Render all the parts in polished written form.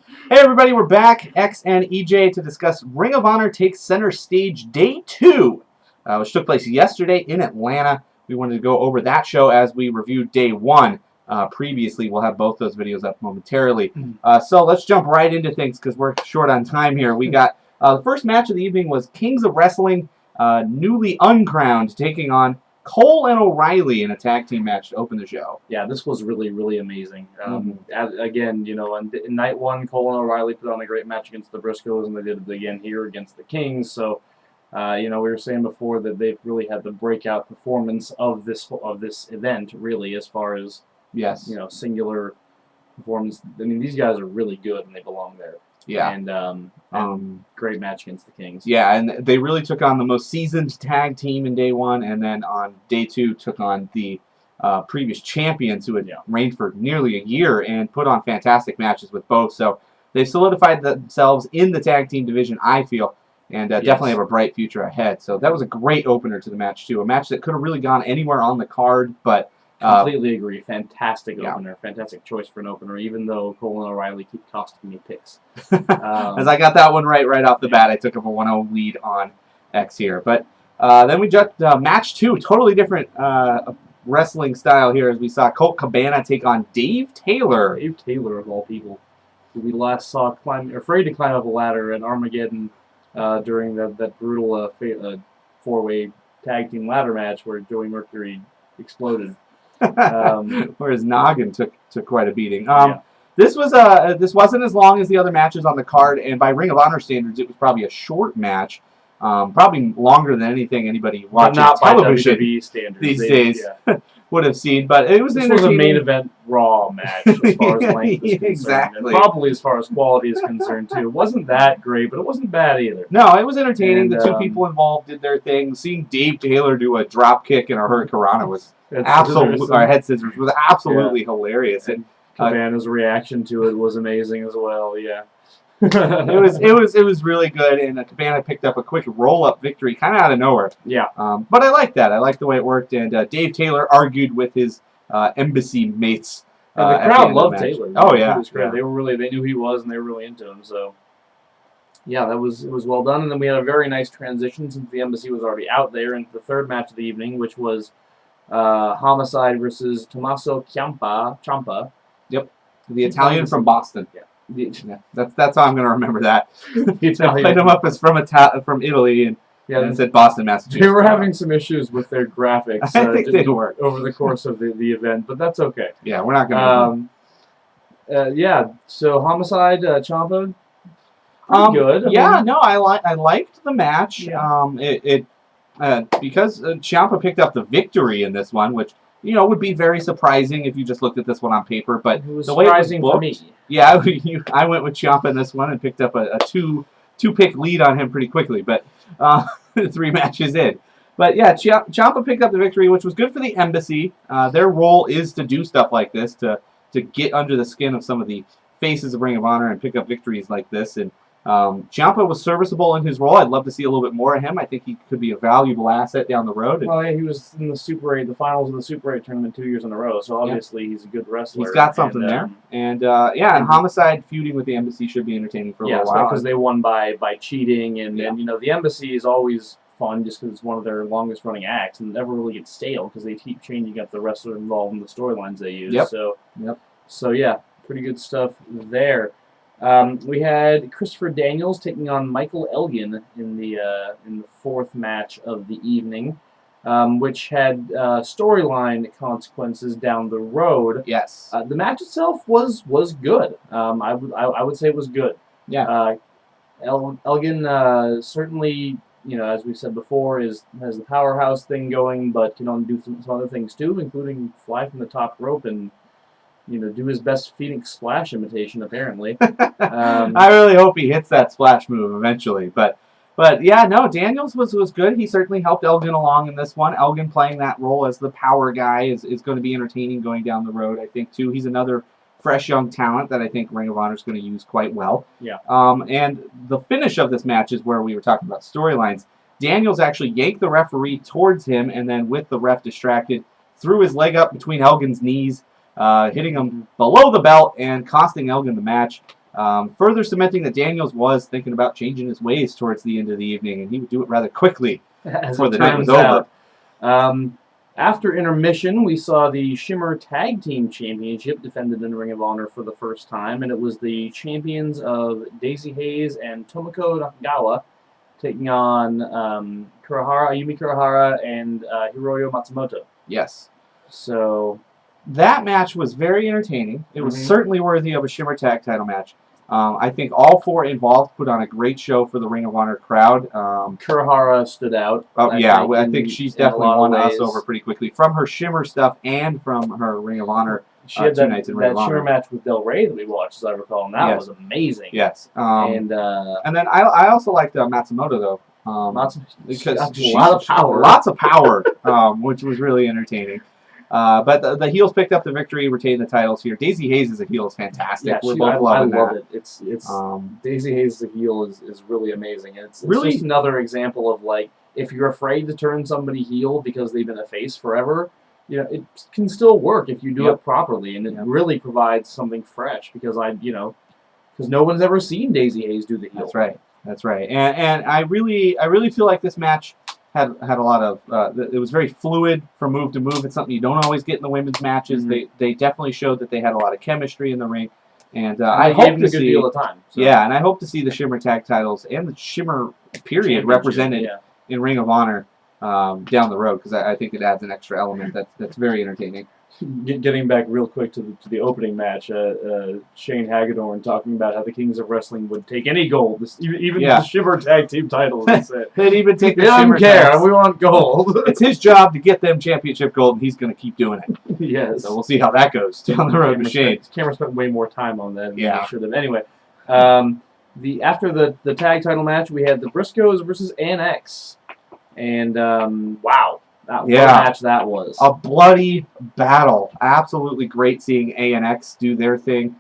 Hey everybody, we're back, X and EJ, to discuss Ring of Honor Takes Center Stage Day 2, which took place yesterday in Atlanta. We wanted to go over that show as we reviewed Day 1 previously. We'll have both those videos up momentarily. So let's jump right into things because we're short on time here. We got the first match of the evening was Kings of Wrestling, newly uncrowned, taking on Cole and O'Reilly in a tag team match to open the show. Yeah, this was really, really amazing. Again, you know, in night one, Cole and O'Reilly put on a great match against the Briscoes, and they did it again here against the Kings. So, you know, we were saying before that they've really had the breakout performance of this event, really, as far as you know, singular performance. I mean, these guys are really good, and they belong there. Yeah. And great match against the Kings. Yeah, and they really took on the most seasoned tag team in Day 1, and then on Day 2 took on the previous champions who had reigned for nearly a year and put on fantastic matches with both. So they solidified themselves in the tag team division, I feel, and definitely have a bright future ahead. So that was a great opener to the match, too. A match that could have really gone anywhere on the card, but... Completely agree. Fantastic opener. Fantastic choice for an opener, even though Cole and O'Reilly keep costing me picks. As I got that one right off the bat, I took up a 1-0 lead on X here. But then we got match 2, totally different wrestling style here, as we saw Colt Cabana take on Dave Taylor. Dave Taylor, of all people, who we last saw afraid to climb up a ladder at Armageddon during that brutal 4-way tag team ladder match where Joey Mercury exploded. Where his noggin took quite a beating. This wasn't as long as the other matches on the card, and by Ring of Honor standards, it was probably a short match. Probably longer than anything anybody watching television these days would have seen. But it was this was a main event Raw match as far as length is concerned. Exactly. And probably as far as quality is concerned too. It wasn't that great, but it wasn't bad either. No, it was entertaining. The two people involved did their thing. Seeing Dave Taylor do a drop kick and a hurricanrana was head scissors was absolutely hilarious. And Cabana's reaction to it was amazing as well. Yeah. it was really good, and Cabana picked up a quick roll-up victory, kind of out of nowhere. Yeah. But I like that. I like the way it worked, and Dave Taylor argued with his embassy mates. And the crowd loved Taylor. Oh yeah. They knew who he was, and they were really into him. So yeah, it was well done. And then we had a very nice transition since the embassy was already out there into the third match of the evening, which was Homicide versus Tommaso Ciampa. Yep. The Italian from Boston. Yeah, that's how I'm going to remember that. They played him up as from Italy and said Boston, Massachusetts. They were having some issues with their graphics I think they worked over the course of the event, but that's okay. Yeah, we're not going to... yeah, so Homicide, Ciampa, good. I liked the match. Yeah. Because Ciampa picked up the victory in this one, which... you know, would be very surprising if you just looked at this one on paper, but it was the way surprising it was booked, for me. Yeah, I went with Ciampa in this one and picked up a two-pick lead on him pretty quickly, but 3 matches in. But yeah, Ciampa picked up the victory, which was good for the embassy. Their role is to do stuff like this, to get under the skin of some of the faces of Ring of Honor and pick up victories like this. And Ciampa was serviceable in his role. I'd love to see a little bit more of him. I think he could be a valuable asset down the road. Well, yeah, he was in the Super 8, the finals of the Super 8 tournament 2 years in a row, so obviously he's a good wrestler. He's got something there. And and Homicide feuding with the embassy should be entertaining for a little while. Yeah, because they won by cheating, and you know, the embassy is always fun just because it's one of their longest running acts and never really gets stale because they keep changing up the wrestler involved in the storylines they use. So yeah, pretty good stuff there. We had Christopher Daniels taking on Michael Elgin in the 4th match of the evening, which had storyline consequences down the road. Yes. The match itself was good. I would say it was good. Yeah. Elgin certainly, you know, as we said before, has the powerhouse thing going, but can only do some other things too, including fly from the top rope and, you know, do his best Phoenix Splash imitation, apparently. I really hope he hits that splash move eventually. But yeah, no, Daniels was good. He certainly helped Elgin along in this one. Elgin playing that role as the power guy is going to be entertaining going down the road, I think, too. He's another fresh young talent that I think Ring of Honor is going to use quite well. Yeah. And the finish of this match is where we were talking about storylines. Daniels actually yanked the referee towards him, and then with the ref distracted, threw his leg up between Elgin's knees, hitting him below the belt and costing Elgin the match. further cementing that Daniels was thinking about changing his ways towards the end of the evening, and he would do it rather quickly before the night was over. After intermission, we saw the Shimmer Tag Team Championship defended in Ring of Honor for the first time, and it was the champions of Daisy Hayes and Tomoko Nakagawa taking on Ayumi Kurahara and Hiroyo Matsumoto. Yes. So that match was very entertaining. It was certainly worthy of a Shimmer Tag title match. I think all four involved put on a great show for the Ring of Honor crowd. Kurahara stood out. I think she's definitely won us over pretty quickly from her Shimmer stuff and from her Ring of Honor. She had that Shimmer match with Del Rey that we watched, as I recall, and that was amazing. Yes. And then I also liked Matsumoto, though. Because she's lots of power, which was really entertaining. But the heels picked up the victory, retained the titles here. Daisy Hayes as a heel is fantastic. Yeah, We're both loving that. I love it. It's Daisy Hayes as a heel is really amazing. It's really just another example of, like, if you're afraid to turn somebody heel because they've been a face forever, it can still work if you do it properly, and it really provides something fresh because because no one's ever seen Daisy Hayes do the heel. That's right. And I really feel like this match had a lot of it was very fluid from move to move. It's something you don't always get in the women's matches. They definitely showed that they had a lot of chemistry in the ring, and I hope to see a good deal of time. So. Yeah, and I hope to see the Shimmer Tag titles and the Shimmer period represented in Ring of Honor down the road, because I think it adds an extra element that's very entertaining. Getting back real quick to the opening match, Shane Hagedorn talking about how the Kings of Wrestling would take any gold, even the Shimmer Tag Team titles. They'd even take the Shimmer Shimmer tags. We want gold. It's his job to get them championship gold, and he's going to keep doing it. Yes. So we'll see how that goes down the road with Shane. Cameron spent way more time on that than he should have. Anyway, after the tag title match, we had the Briscoes versus ANX. And, wow. What a match that was. A bloody battle. Absolutely great seeing ANX do their thing.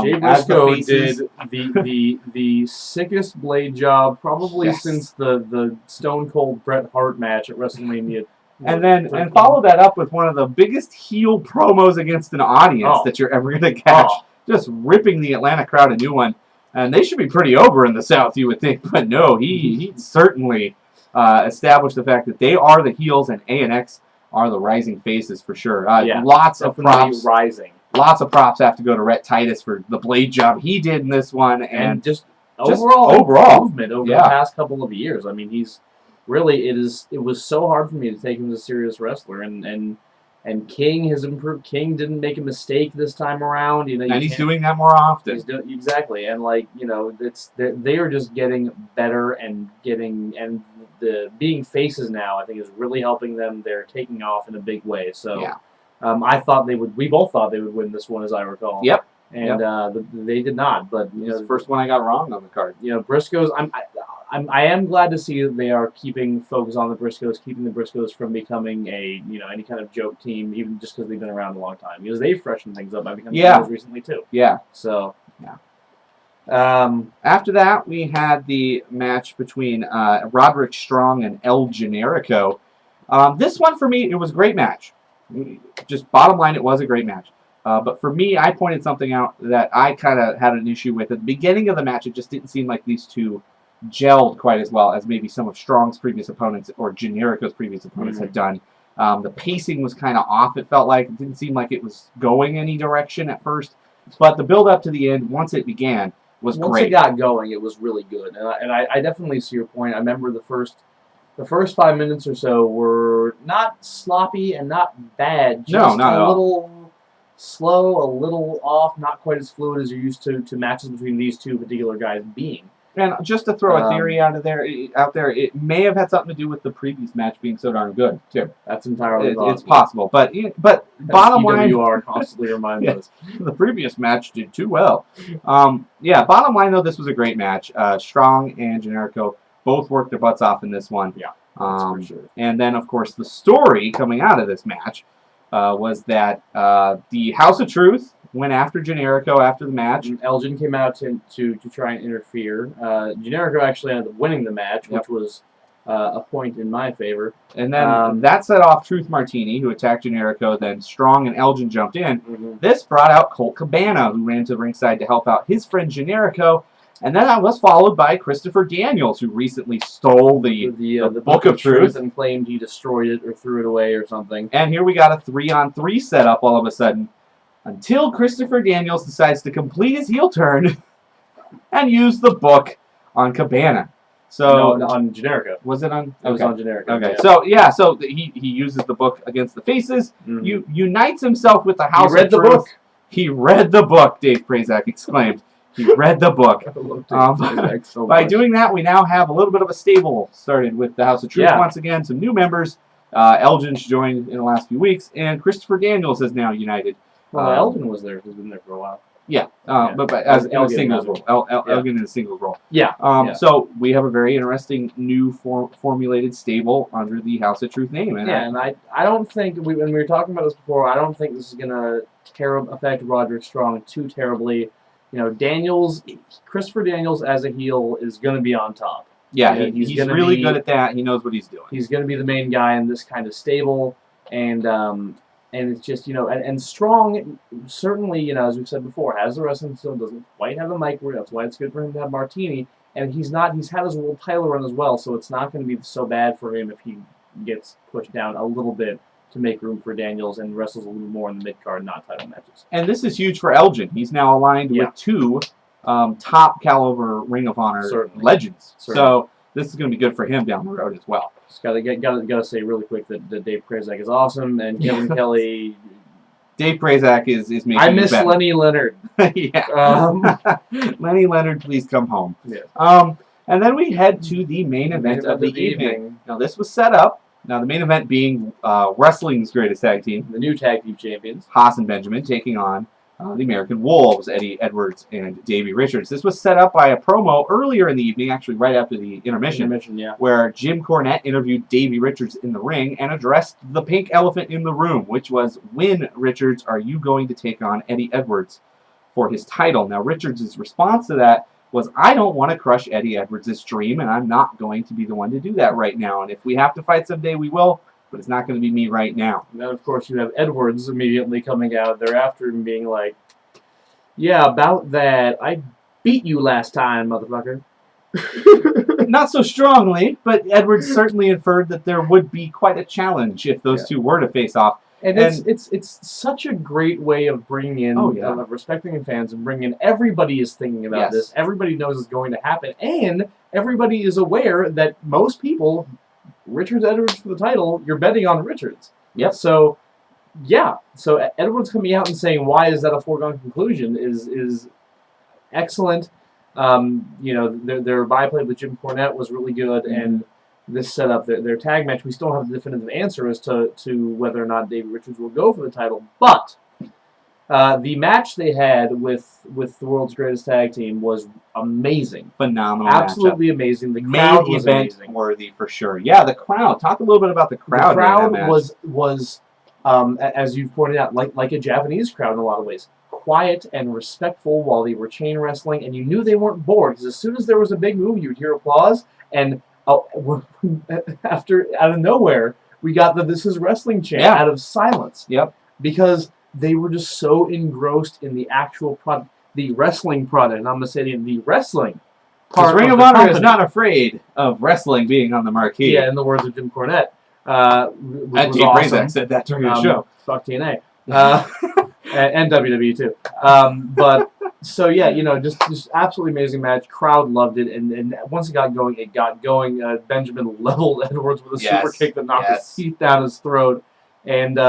Jay Briscoe did the sickest blade job probably since the Stone Cold Bret Hart match at WrestleMania. And follow that up with one of the biggest heel promos against an audience that you're ever going to catch. Just ripping the Atlanta crowd a new one. And they should be pretty over in the South, you would think. But no, he certainly... established the fact that they are the heels and ANX are the rising faces for sure. Lots of props. Lots of props have to go to Rhett Titus for the blade job he did in this one, and just overall movement over the past couple of years. I mean, he's really it was so hard for me to take him as a serious wrestler, and King has improved. King didn't make a mistake this time around. And he's doing that more often. Exactly, and they are just getting better and the being faces now, I think, is really helping them. They're taking off in a big way. So, I thought they would. We both thought they would win this one, as I recall. Yep. And they did not. But the first one I got wrong on the card. Briscoes. I am glad to see that they are keeping focus on the Briscoes, keeping the Briscoes from becoming any kind of joke team, even just because they've been around a long time. Because they've freshened things up by becoming heroes recently too. Yeah. So. Yeah. After that, we had the match between Roderick Strong and El Generico. This one, for me, it was a great match. Just bottom line, it was a great match. But for me, I pointed something out that I kind of had an issue with. At the beginning of the match, it just didn't seem like these two gelled quite as well as maybe some of Strong's previous opponents or Generico's previous opponents had done. The pacing was kind of off, it felt like. It didn't seem like it was going any direction at first. But the build up to the end, once it began, was great. Once it got going, it was really good. And I definitely see your point. I remember the first 5 minutes or so were not sloppy and not bad. Just a little slow, a little off, not quite as fluid as you're used to matches between these two particular guys being. And just to throw a theory out there, it may have had something to do with the previous match being so darn good too. That's entirely possible. It's possible, but bottom line, you are constantly reminding us. The previous match did too well. Bottom line though, this was a great match. Strong and Generico both worked their butts off in this one. Yeah, that's for sure. And then of course the story coming out of this match was that the House of Truth went after Generico after the match. Elgin came out to try and interfere. Generico actually ended up winning the match, which was a point in my favor. And then that set off Truth Martini, who attacked Generico. Then Strong and Elgin jumped in. Mm-hmm. This brought out Colt Cabana, who ran to the ringside to help out his friend Generico. And then that was followed by Christopher Daniels, who recently stole the Book of Truth and claimed he destroyed it or threw it away or something. And here we got a 3-on-3 setup all of a sudden, until Christopher Daniels decides to complete his heel turn and use the book on Cabana. So no, on Generico. Was it on? It was on Generico. Okay. Yeah. So he uses the book against the Faces. Mm-hmm. Unites himself with the House of Truth. He read the book. He read the book. Dave Prazak exclaimed. He read the book. So by doing that, we now have a little bit of a stable started with the House of Truth once again. Some new members. Elgin's joined in the last few weeks, and Christopher Daniels is now united. Well, Elgin was there. He's been there for a while. Yeah, but as in a singles role. Elgin in a singles role. Yeah. So we have a very interesting new formulated stable under the House of Truth name. And I don't think, when we were talking about this before, I don't think this is going to affect Roderick Strong too terribly. Christopher Daniels as a heel is going to be on top. Yeah, he's really good at that. He knows what he's doing. He's going to be the main guy in this kind of stable, and it's just, and Strong, certainly, as we've said before, has the wrestling skill, doesn't quite have the mic word. That's why it's good for him to have Martini, and he's had his world title run as well, so it's not going to be so bad for him if he gets pushed down a little bit to make room for Daniels and wrestles a little more in the mid-card, not title matches. And this is huge for Elgin. He's now aligned with two top caliber Ring of Honor legends. So this is going to be good for him down the road as well. Just gotta say really quick that Dave Prazak is awesome, and Kevin Kelly. Dave Prazak is making. I miss Lenny Leonard. Yeah. Lenny Leonard, please come home. Yeah. And then we head to the main event of the evening. Now this was set up. Now the main event being wrestling's greatest tag team, the new tag team champions, Haas and Benjamin, taking on the American Wolves, Eddie Edwards and Davey Richards. This was set up by a promo earlier in the evening, actually right after the intermission, where Jim Cornette interviewed Davey Richards in the ring and addressed the pink elephant in the room, which was, when, Richards, are you going to take on Eddie Edwards for his title? Now, Richards' response to that was, I don't want to crush Eddie Edwards' dream, and I'm not going to be the one to do that right now. And if we have to fight someday, we will. But it's not going to be me right now. And then, of course, you have Edwards immediately coming out thereafter and being like, yeah, about that, I beat you last time, motherfucker. Not so strongly, but Edwards certainly inferred that there would be quite a challenge if those two were to face off. And it's such a great way of bringing in, of respecting the fans and bringing in, everybody is thinking about this. Everybody knows it's going to happen. And everybody is aware that most people, Richards Edwards for the title, you're betting on Richards. Yep. So Edwards coming out and saying why is that a foregone conclusion is excellent. Their byplay with Jim Cornette was really good, and this setup, their tag match, we still have the definitive answer as to whether or not David Richards will go for the title. But the match they had with the world's greatest tag team was amazing. Phenomenal. Absolutely matchup. Amazing. The crowd was event amazing. Worthy for sure. Yeah, the crowd. Talk a little bit about the crowd. The crowd was as you've pointed out, like a Japanese crowd in a lot of ways. Quiet and respectful while they were chain wrestling, and you knew they weren't bored, because as soon as there was a big move, you'd hear applause, and after, out of nowhere, we got the "This is Wrestling" chant out of silence. Yep. Because they were just so engrossed in the actual product, the wrestling product, and I'm going to say the wrestling part. Ring of Honor is not afraid of wrestling being on the marquee. Yeah, in the words of Jim Cornette. And Dave Prazak said that during the show. Fuck TNA. And WWE too. But so yeah, just absolutely amazing match. Crowd loved it, and once it got going, Benjamin leveled Edwards with a super kick that knocked his teeth down his throat, and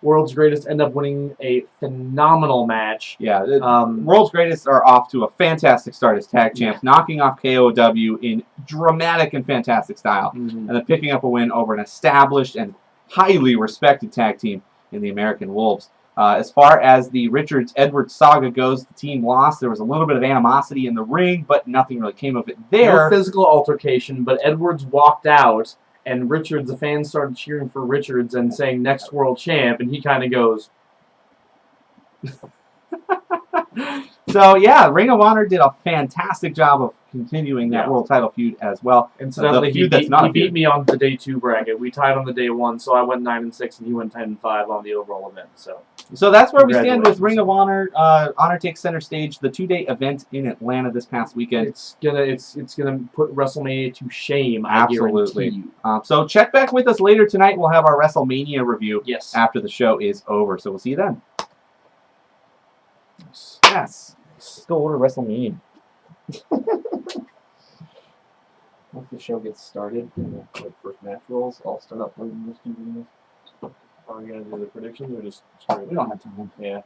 World's Greatest end up winning a phenomenal match. Yeah, World's Greatest are off to a fantastic start as tag champs, knocking off KOW in dramatic and fantastic style, and then picking up a win over an established and highly respected tag team in the American Wolves. As far as the Richards-Edwards saga goes, the team lost. There was a little bit of animosity in the ring, but nothing really came of it there. No physical altercation, but Edwards walked out, and the fans started cheering for Richards and saying, next world champ, and he kind of goes... So, yeah, Ring of Honor did a fantastic job of continuing that world title feud as well. Incidentally, he beat me on the day 2 bracket. We tied on the day 1, so I went 9-6 and he went 10-5 on the overall event. So that's where we stand with Ring of Honor. Honor Takes Center Stage, the 2-day event in Atlanta this past weekend. It's gonna put WrestleMania to shame. Absolutely. I guarantee you. So check back with us later tonight. We'll have our WrestleMania review. Yes. After the show is over. So we'll see you then. Yes. Let's go order WrestleMania. Once the show gets started, like first match rolls, I'll start up playing those 2 videos. Are we gonna do the predictions or just straight? We don't have time. Yeah.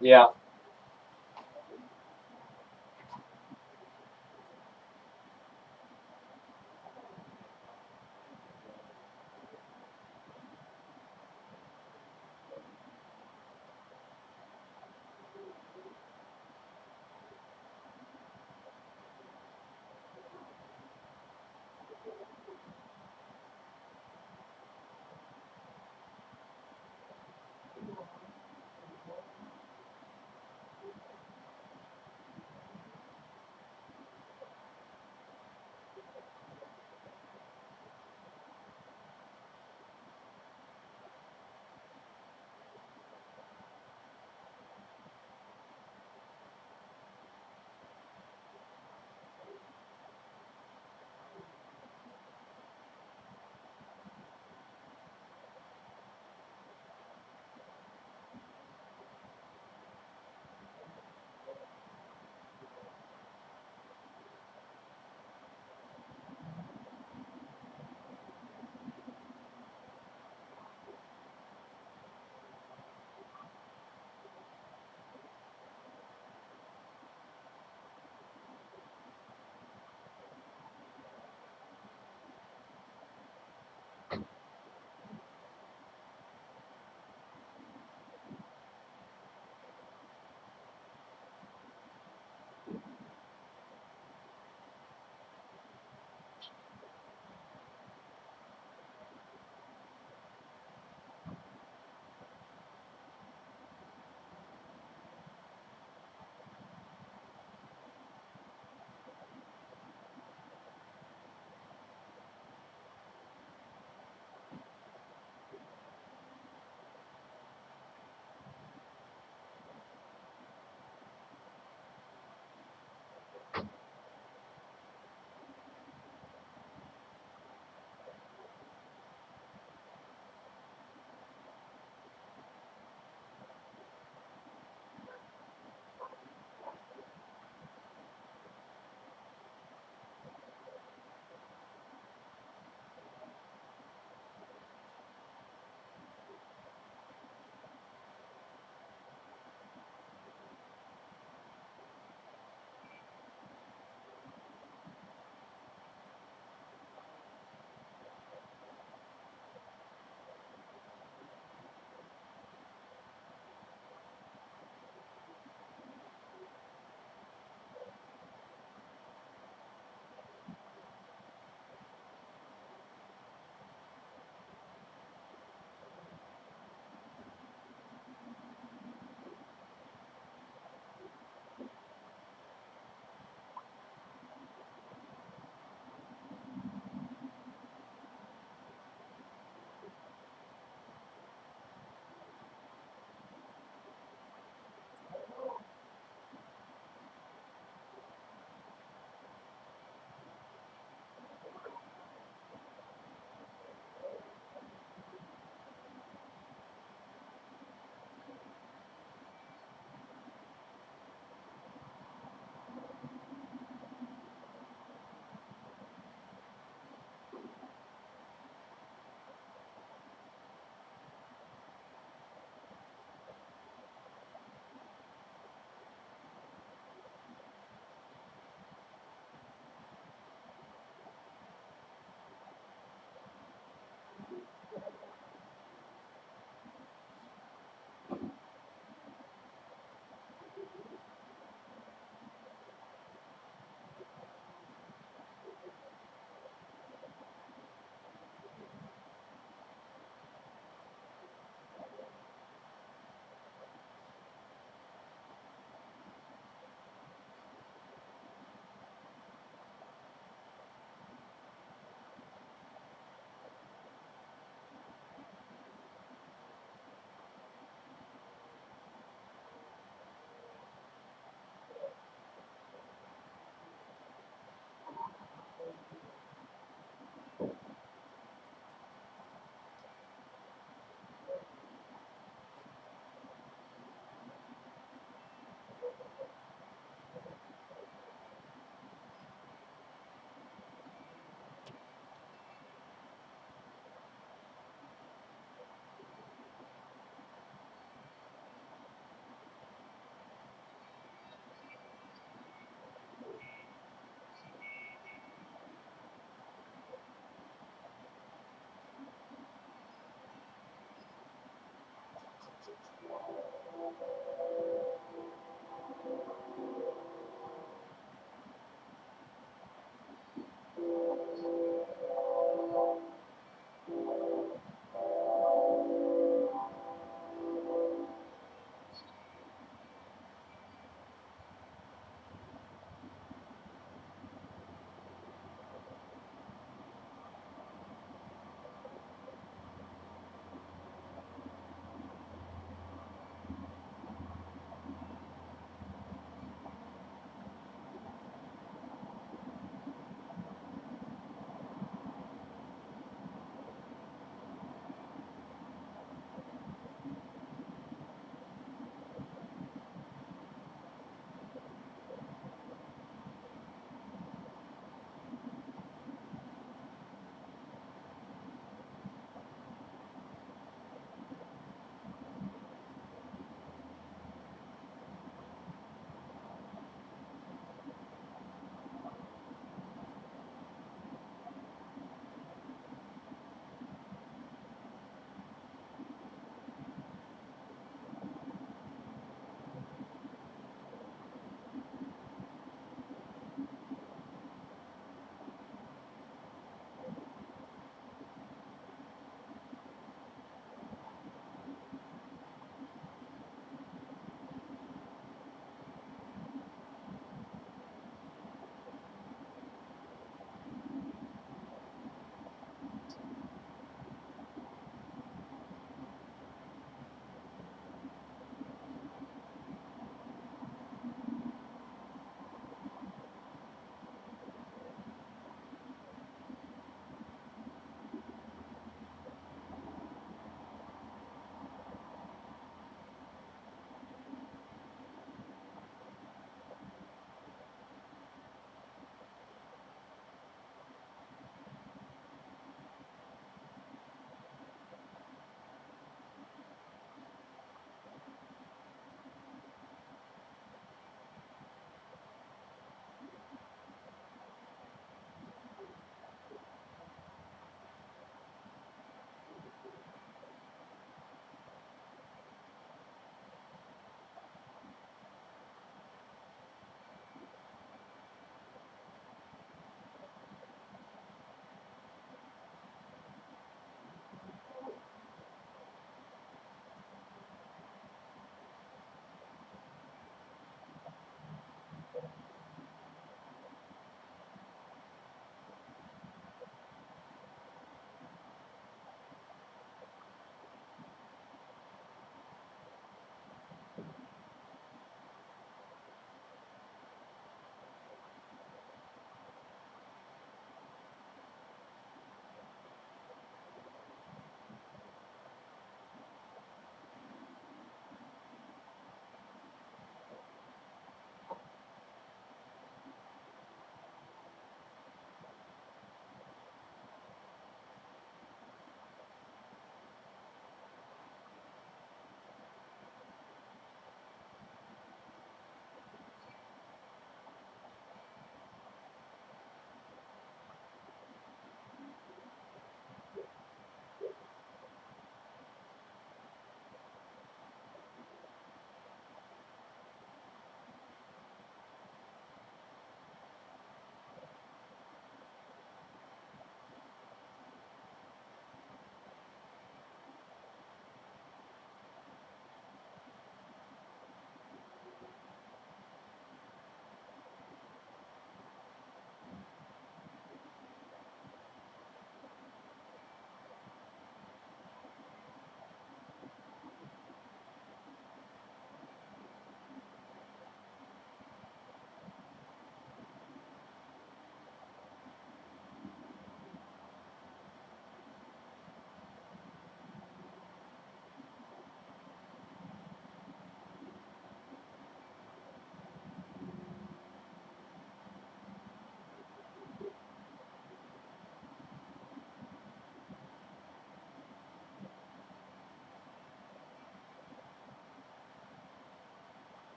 Yeah.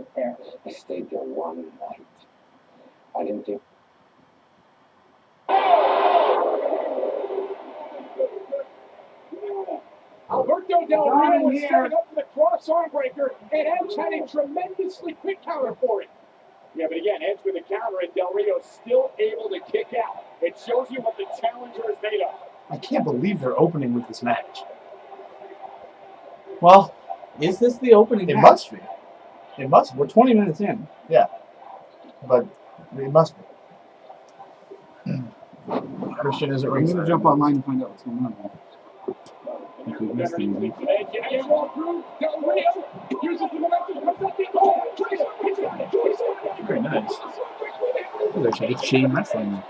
right there. I stayed there one night. I didn't think. Alberto Del Rio was setting up for the cross arm breaker, and Edge had a tremendously quick counter for it. Yeah, but again, Edge with a counter, and Del Rio still able to kick out. It shows you what the challenger is made of. I can't believe they're opening with this match. Well, is this the opening It match? must be. It must be. We're 20 minutes in. Yeah. But it must be. Christian isn't I'm ringside. going to jump online and find out what's going on. If we missed anything. Edge walk through, Del Rio uses the momentum, comes up the Very nice. They should get chain wrestling.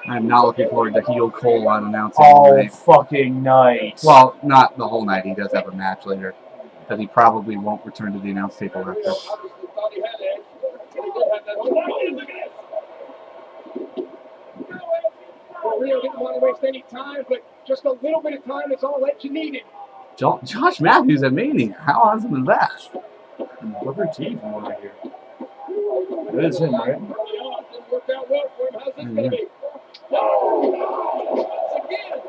I'm not looking forward to heel Cole on announcing All tonight. fucking night. Well, not the whole night. He does have a match later. But he probably won't return to the announce table after. Rio didn't want to waste any time, but just a little bit of time is all that you needed. Josh Matthews at Mania. How awesome is that? Booker T from over here. It is him, right? Didn't work out well for him. How's this going to be? Once again.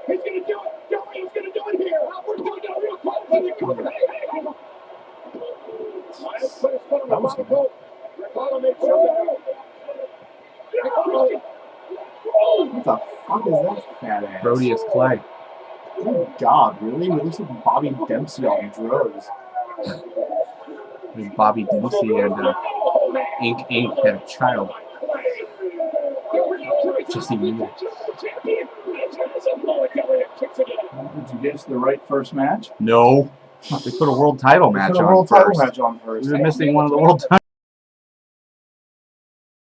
He's going to do it. Del Rio's going to do it here. Alberto Del Rio calls for the cover. Miles put his foot on the bottom. Ricardo makes sure What the fuck is that fat ass? Rodius Clay. Oh God, really? He looks like Bobby Dempsey on drugs. There's Bobby Dempsey and Ink had a child. Just a year. Did you get to the right first match? No. They put a world title match Put a on world first. title match on first. We were missing one of the world titles.